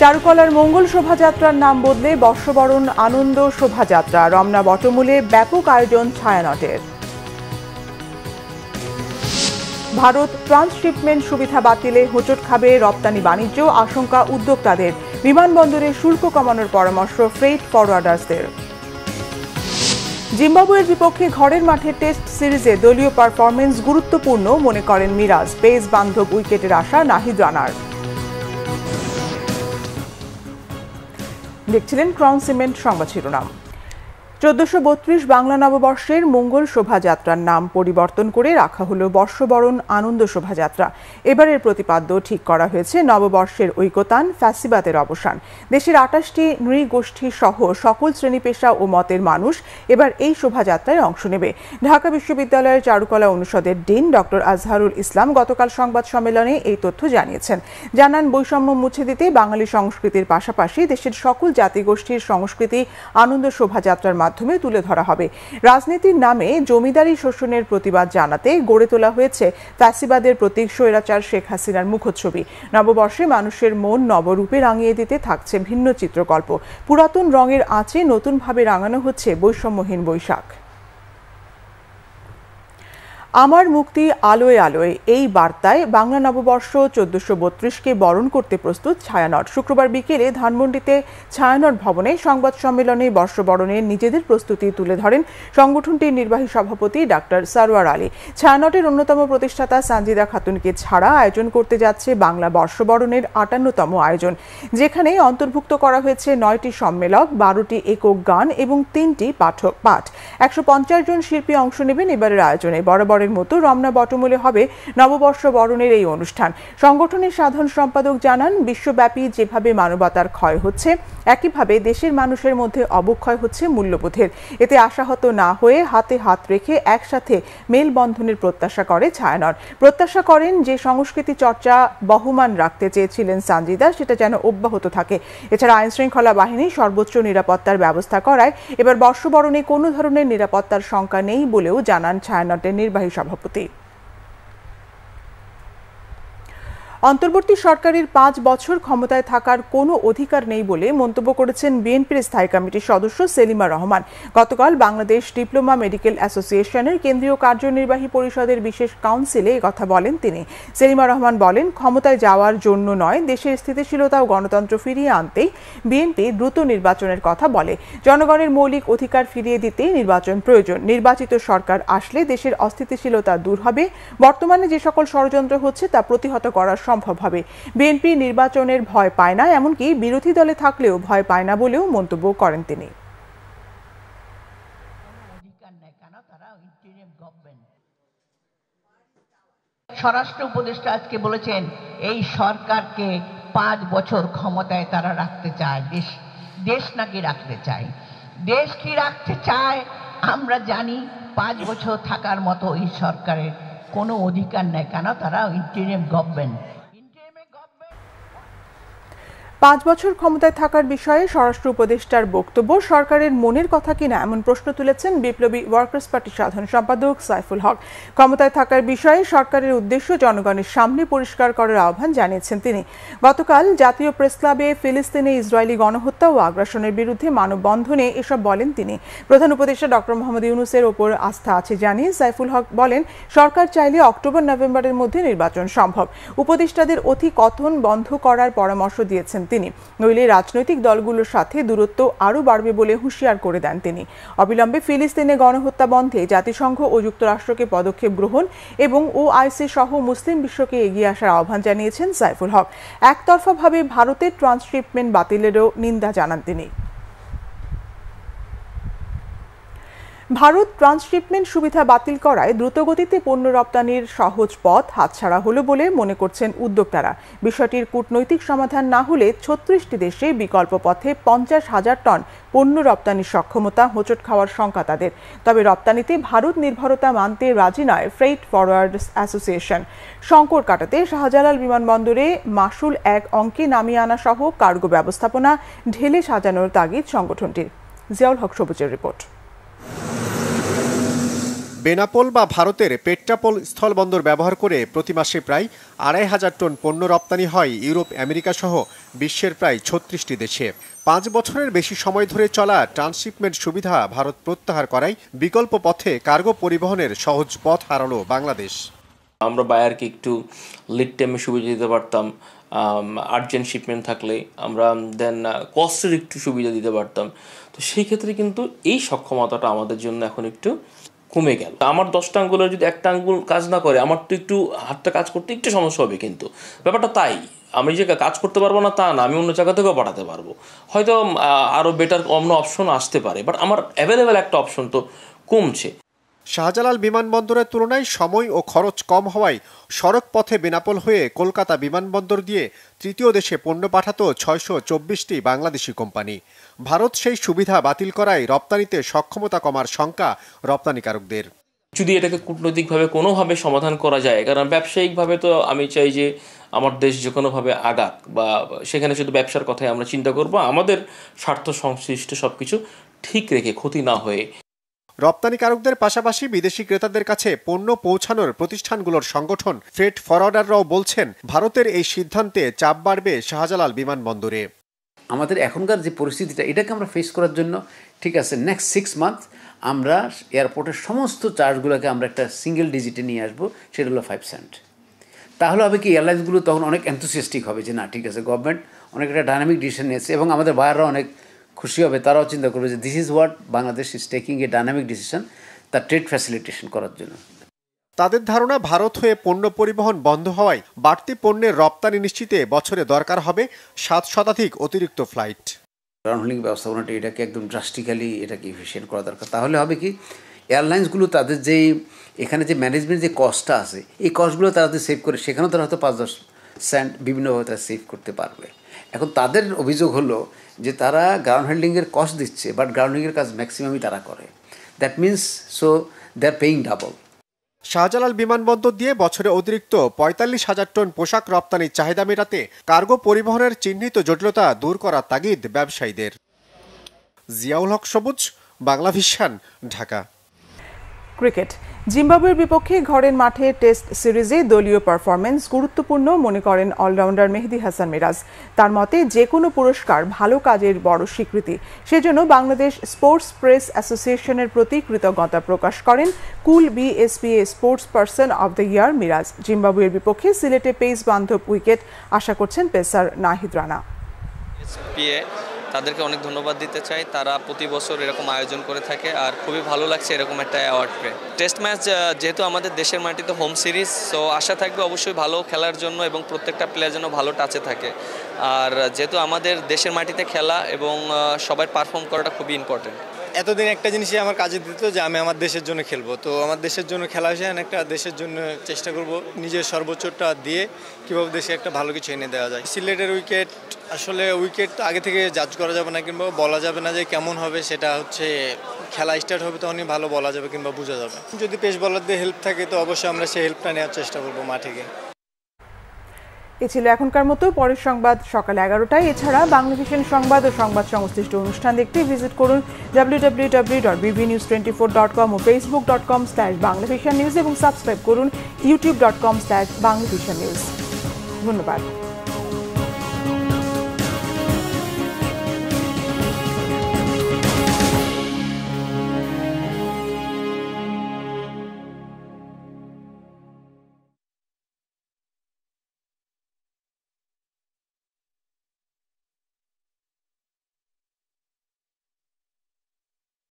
চারুকলার মঙ্গল শোভাযাত্রার নাম বদলে বর্ষবরণ আনন্দ শোভাযাত্রা। রমনা বটমূলে ব্যাপক আয়োজন ছায়ানটের। ভারত ট্রান্সশিপমেন্ট সুবিধা বাতিলে হোঁচট খাবে রপ্তানি বাণিজ্য, আশঙ্কা উদ্যোক্তাদের। বিমানবন্দরে শুল্ক কমানোর পরামর্শ ফ্রেইট ফরওয়ার্ডার্সদের। জিম্বাবুয়ের বিপক্ষে ঘরের মাঠে টেস্ট সিরিজে দলীয় পারফরমেন্স গুরুত্বপূর্ণ মনে করেন মিরাজ। পেস বান্ধব উইকেটের আশা নাহিদ রানার। দেখছিলেন ক্রাউন সিমেন্ট সংবাদ শিরোনাম। 1432 বাংলা নববর্ষের মঙ্গল শোভাযাত্রার নাম পরিবর্তন করে রাখা হলো বর্ষবরণ আনন্দ শোভাযাত্রা। এবারের প্রতিপাদ্য ঠিক করা হয়েছে নববর্ষের ঐকতান, ফ্যাসিবাদের অবসান। দেশের 28টি নৃগোষ্ঠী সহ সকল শ্রেণী পেশা ও মতের মানুষ এবার এই শোভাযাত্রায় অংশ নেবে। ঢাকা বিশ্ববিদ্যালয়ের চারুকলা অনুষদের ডিন ডক্টর আজহারুল ইসলাম গতকাল সংবাদ সম্মেলনে এই তথ্য জানিয়েছেন। জানান, বৈষম্য মুছে দিতে বাঙালি সংস্কৃতির পাশাপাশি দেশের সকল জাতিগোষ্ঠীর সংস্কৃতি আনন্দ শোভাযাত্রার মাধ্যমে তুলে ধরা হবে। রাজনীতির নামে জমিদারি শোষণের প্রতিবাদ জানাতে গড়ে তোলা হয়েছে ফ্যাসিবাদের প্রতীক স্বৈরাচার শেখ হাসিনার মুখচ্ছবি। নববর্ষে মানুষের মন নবরূপে রাঙিয়ে দিতে থাকছে ভিন্ন চিত্রকল্প। পুরাতন রঙের আঁচে নতুনভাবে রাঙানো হচ্ছে বৈষম্যহীন বৈশাখ। আমার মুক্তি আলোয় আলোয়, এই বার্তায় বাংলা নববর্ষ 1432কে বরণ করতে প্রস্তুত ছায়ানট। শুক্রবার বিকেলে ধানমন্ডিতে ছায়ানট ভবনে সংবাদ সম্মেলনে বর্ষবরণের নিজেদের প্রস্তুতি তুলে ধরেন সংগঠনটির নির্বাহী সভাপতি ডাক্তার সারোয়ার আলী। ছায়ানটের অন্যতম প্রতিষ্ঠাতা সানজিদা খাতুনকে ছাড়া আয়োজন করতে যাচ্ছে বাংলা বর্ষবরণের 58তম আয়োজন, যেখানে অন্তর্ভুক্ত করা হয়েছে 9টি সম্মেলক, 12টি একক গান এবং 3টি পাঠ। 150 জন শিল্পী অংশ নেবেন এবারের আয়োজনে। বরাবরের মতো রমনা বটমূলে হবে নববর্ষ বরণের এই অনুষ্ঠান। সংগঠনের সাধারণ সম্পাদক জানান, বিশ্বব্যাপী যেভাবে মানবতার ক্ষয় হচ্ছে, একইভাবে দেশের মানুষের মধ্যে অবক্ষয় হচ্ছে মূল্যবোধের। এতে আশাহত না হয়ে হাতে হাত রেখে একসাথে মেলবন্ধনের প্রত্যাশা করে ছায়ানট। প্রত্যাশা করেন যে সংস্কৃতি চর্চা বহমান রাখতে চেয়েছিলেন সানজিদা, সেটা যেন অব্যাহত থাকে। এছাড়া আইনশৃঙ্খলা বাহিনী সর্বোচ্চ নিরাপত্তার ব্যবস্থা করায় এবার বর্ষবরণে কোনো ধরনের নিরাপত্তার শঙ্কা নেই বলেও জানান ছায়ানটের নির্বাহী সভাপতি। অন্তর্বর্তী সরকারের 5 বছর ক্ষমতায় থাকার কোনো অধিকার নেই বলে মন্তব্য করেছেন বিএনপির স্থায়ী কমিটির সদস্য সেলিমা রহমান। গতকাল বাংলাদেশ ডিপ্লোমা মেডিকেল অ্যাসোসিয়েশনের কেন্দ্রীয় কার্যনির্বাহী পরিষদের বিশেষ কাউন্সিলে কথা বলেন তিনি। সেলিমা রহমান বলেন, ক্ষমতায় যাওয়ার জন্য নয়, দেশের স্থিতিশীলতা ও গণতন্ত্র ফিরিয়ে আনতেই বিএনপি দ্রুত নির্বাচনের কথা বলে। জনগণের মৌলিক অধিকার ফিরিয়ে দিতেই নির্বাচন প্রয়োজন। নির্বাচিত সরকার আসলে দেশের অস্থিতিশীলতা দূর হবে। বর্তমানে যে সকল ষড়যন্ত্র হচ্ছে তা প্রতিহত করা সম্ভব হবে। বিএনপি নির্বাচনের ভয় পায় না, এমনকি বিরোধী দলে থাকলেও ভয় পায় না বলেও মন্তব্য করেন তিনি। স্বরাষ্ট্র উপদেষ্টা আজকে বলেছেন, এই সরকারকে 5 বছর ক্ষমতায় তারা রাখতে চায়। দেশ নাকি রাখতে চায়। দেশ কি রাখতে চায় আমরা জানি। 5 বছর থাকার মতো এই সরকারের কোনো অধিকার নেই, কেন তারা ইন্টারিম গভর্নমেন্ট। 5 বছর ক্ষমতায় থাকার বিষয়ে স্বরাষ্ট্র উপদেষ্টার বক্তব্য সরকারের মনের কথা কিনা, এমন প্রশ্ন তুলেছেন বিপ্লবী ওয়ার্কার্স পার্টির সাধারণ সম্পাদক সাইফুল হক। ক্ষমতায় থাকার বিষয়ে সরকারের উদ্দেশ্য জনগণের সামনে পরিষ্কার করার আহ্বান জানিয়েছেন তিনি। গতকাল জাতীয় প্রেস ক্লাবে ফিলিস্তিনে ইসরায়েলি গণহত্যা ও আগ্রাসনের বিরুদ্ধে মানববন্ধনে এসব বলেন তিনি। প্রধান উপদেষ্টা ডক্টর মোহাম্মদ ইউনূসের ওপর আস্থা আছে জানিয়ে সাইফুল হক বলেন, সরকার চাইলে অক্টোবর-নভেম্বরের মধ্যে নির্বাচন সম্ভব। উপদেষ্টাদের অধিকথন বন্ধ করার পরামর্শ দিয়েছেন তিনি। নইলে রাজনৈতিক দলগুলোর সাথে দূরত্ব আরও বাড়বে বলে হুঁশিয়ার করে দেন তিনি। অবিলম্বে ফিলিস্তিনে গণহত্যা বন্ধে জাতিসংঘ ও যুক্তরাষ্ট্রকে পদক্ষেপ গ্রহণ এবং ওআইসি সহ মুসলিম বিশ্বকে এগিয়ে আসার আহ্বান জানিয়েছেন সাইফুল হক। একতরফাভাবে ভারতের ট্রান্সশিপমেন্ট বাতিলেরও নিন্দা জানান তিনি। ভারত ট্রান্সশিপমেন্ট সুবিধা বাতিল করায় দ্রুতগতিতে পণ্য রপ্তানির সহজ পথ হাতছাড়া হলো বলে মনে করছেন উদ্যোক্তারা। বিষয়টির কূটনৈতিক সমাধান না হলে 36টি দেশে বিকল্প পথে 50,000 টন পণ্য রপ্তানির সক্ষমতা হোঁচট খাওয়ার শঙ্কা তাদের। তবে রপ্তানিতে ভারত নির্ভরতা মানতে রাজি নয় ফ্রেইট ফরওয়ার্ডার্স অ্যাসোসিয়েশন। সংকট কাটাতে শাহজালাল বিমানবন্দরে মাসুল এক অঙ্কে নামিয়ে আনা সহ কার্গো ব্যবস্থাপনা ঢেলে সাজানোর তাগিদ সংগঠনটির। জিয়াউল হক সবুজের রিপোর্ট। বেনাপোল বা ভারতের পেট্রাপোল স্থলবন্দর ব্যবহার করে প্রতি মাসে প্রায় ২৫০০ টন পণ্য রপ্তানি হয় ইউরোপ, আমেরিকা সহ বিশ্বের প্রায় ৩৬টি দেশে। ৫ বছরের বেশি সময় ধরে চলা ট্রান্সশিপমেন্ট সুবিধা ভারত প্রত্যাহার করায় বিকল্প পথে কার্গো পরিবহনের সহজ পথ হারালো বাংলাদেশ। আমরা বায়ারকে একটু লিড টাইমে সুবিধা দিতে পারতাম, আর্জেন্ট শিপমেন্ট থাকলে আমরা দেন কস্টের একটু সুবিধা দিতে পারতাম। তো সেই ক্ষেত্রে কিন্তু এই সক্ষমতাটা আমাদের জন্য এখন একটু কমে গেল। আমার 10টা আঙ্গুলের যদি একটা আঙ্গুল কাজ না করে, আমার তো একটু হাতটা কাজ করতে একটু সমস্যা হবে। কিন্তু ব্যাপারটা তাই, আমি যে কাজ করতে পারবো না তা না, আমি অন্য জায়গা থেকেও পাঠাতে পারবো। হয়তো আরও বেটার অন্য অপশন আসতে পারে, বাট আমার অ্যাভেলেবেল একটা অপশন তো কমছে। শাহজালাল বিমানবন্দরের তুলনায় সময় ও খরচ কম হওয়ায় সড়ক পথে বেনাপোল হয়ে কলকাতা বিমানবন্দর দিয়ে তৃতীয় দেশে পণ্য পাঠাতো ৬২৪টি বাংলাদেশি কোম্পানি। ভারত সেই সুবিধা বাতিল করায় রপ্তানিতে সক্ষমতা কমার শঙ্কা রপ্তানিকারকদের। যদি এটাকে কূটনৈতিকভাবে কোনোভাবে সমাধান করা যায়, কারণ ব্যবসায়িকভাবে তো আমি চাই যে আমার দেশ যে কোনোভাবে আগাক, বা সেখানে শুধু ব্যবসার কথাই আমরা চিন্তা করব, আমাদের স্বার্থ সংশ্লিষ্ট সব কিছু ঠিক রেখে, ক্ষতি না হয়ে। রপ্তানিকারকদের পাশাপাশি বিদেশি ক্রেতাদের কাছে পণ্য পৌঁছানোর প্রতিষ্ঠানগুলোর সংগঠন ফ্রেট ফরওয়ার্ডাররাও বলছেন ভারতের এই সিদ্ধান্তে চাপ বাড়বে শাহজালাল বিমানবন্দরে। আমাদের এখনকার যে পরিস্থিতিটা, এটাকে আমরা ফেস করার জন্য ঠিক আছে নেক্সট 6 মান্থ আমরা এয়ারপোর্টের সমস্ত চার্জগুলোকে আমরা একটা সিঙ্গেল ডিজিটে নিয়ে আসবো, সেটা হলো 5 সেন্ট। তাহলে হবে কি, এয়ারলাইন্সগুলো তখন অনেক এনথুসিয়াস্টিক হবে যে না ঠিক আছে, গভর্নমেন্ট অনেক একটা ডাইনামিক ডিসিশন নিয়েছে, এবং আমাদের বায়াররা অনেক খুশি হবে। তারাও চিন্তা করবে যে this is what Bangladesh is taking a dynamic decision তার ট্রেড ফ্যাসিলিটেশন করার জন্য। তাদের ধারণা ভারত হয়ে পণ্য পরিবহন বন্ধ হওয়ায় বাড়তি পণ্যের রপ্তানি নিশ্চিতে বছরে দরকার হবে 7 শতাধিক অতিরিক্ত ফ্লাইট। গ্রাউন্ড হ্যান্ডলিং ব্যবস্থাপনাটা এটাকে একদম ড্রাস্টিক্যালি এটাকে এফিশিয়েন্ট করা দরকার। তাহলে হবে কি, এয়ারলাইন্সগুলো তাদের যেই এখানে যে ম্যানেজমেন্ট যে কস্টটা আছে, এই কস্টগুলো তারা যদি সেভ করে, সেখানেও তারা হয়তো 5-10 সেন্ট বিভিন্নভাবে তারা সেভ করতে পারবে। এখন তাদের অভিযোগ হলো যে তারা গ্রাউন্ড হ্যান্ডলিংয়ের কস্ট দিচ্ছে, বাট গ্রাউন্ড হ্যান্ডলিংয়ের কাজ ম্যাক্সিমামই তারা করে। That means so they are paying double. Shahjalal বিমানবন্দর দিয়ে বছরে অতিরিক্ত ৪৫,০০০ টন পোশাক রপ্তানির চাহিদা মেটাতে কার্গো পরিবহনের চিহ্নিত জটিলতা দূর করার তাগিদ ব্যবসায়ীদের। জিয়াউল হক সবুজ, বাংলা ভিশন, ঢাকা। ক্রিকেট। জিম্বাবুয়ের বিপক্ষে ঘরের মাঠে টেস্ট সিরিজে দলীয় পারফরমেন্স গুরুত্বপূর্ণ মনে করেন অলরাউন্ডার মেহেদী হাসান মিরাজ। তার মতে যে কোনো পুরস্কার ভালো কাজের বড় স্বীকৃতি। সেজন্য বাংলাদেশ স্পোর্টস প্রেস অ্যাসোসিয়েশনের প্রতি কৃতজ্ঞতা প্রকাশ করেন Kool BSPA sports person of the year Miraz. জিম্বাবুয়ের বিপক্ষে সিলেটে পেস বান্ধব উইকেট আশা করছেন পেসার নাহিদ রানা। তাদেরকে অনেক ধন্যবাদ দিতে চাই, তারা প্রতি বছর এরকম আয়োজন করে থাকে, আর খুবই ভালো লাগছে এরকম একটা অ্যাওয়ার্ড পেয়ে। টেস্ট ম্যাচ যেহেতু আমাদের দেশের মাটিতে হোম সিরিজ, সো আশা থাকবে অবশ্যই ভালো খেলার জন্য এবং প্রত্যেকটা প্লেয়ার যেন ভালো টাচে থাকে। আর যেহেতু আমাদের দেশের মাটিতে খেলা এবং সবাই পারফর্ম করাটা খুবই ইম্পর্টেন্ট। এতদিন একটা জিনিসই আমার কাজে দিত যে আমি আমার দেশের জন্য খেলবো, তো আমার দেশের জন্য খেলা হয়েছে, একটা দেশের জন্য চেষ্টা করব নিজের সর্বোচ্চটা দিয়ে কীভাবে দেশে একটা ভালো কিছু এনে দেওয়া যায়। সিলেটের উইকেট, আসলে উইকেট তো আগে থেকে জাজ করা যাবে না কিংবা বলা যাবে না যে কেমন হবে, সেটা হচ্ছে খেলা স্টার্ট হবে তখনই ভালো বলা যাবে কিংবা বোঝা যাবে। যদি পেস বলারদের হেল্প থাকে তো অবশ্যই আমরা সেই হেল্পটা নেওয়ার চেষ্টা করবো মাঠে গিয়ে। এ ছিল এখনকার মতো। পরের সংবাদ সকাল 11টায়। এছাড়া বাংলা ভিশন সংবাদ ও সংবাদ সংশ্লিষ্ট অনুষ্ঠান দেখতে ভিজিট করুন www.bbnews24.com ও facebook.com/banglavishannews এবং সাবস্ক্রাইব করুন youtube.com/banglavishannews। ধন্যবাদ।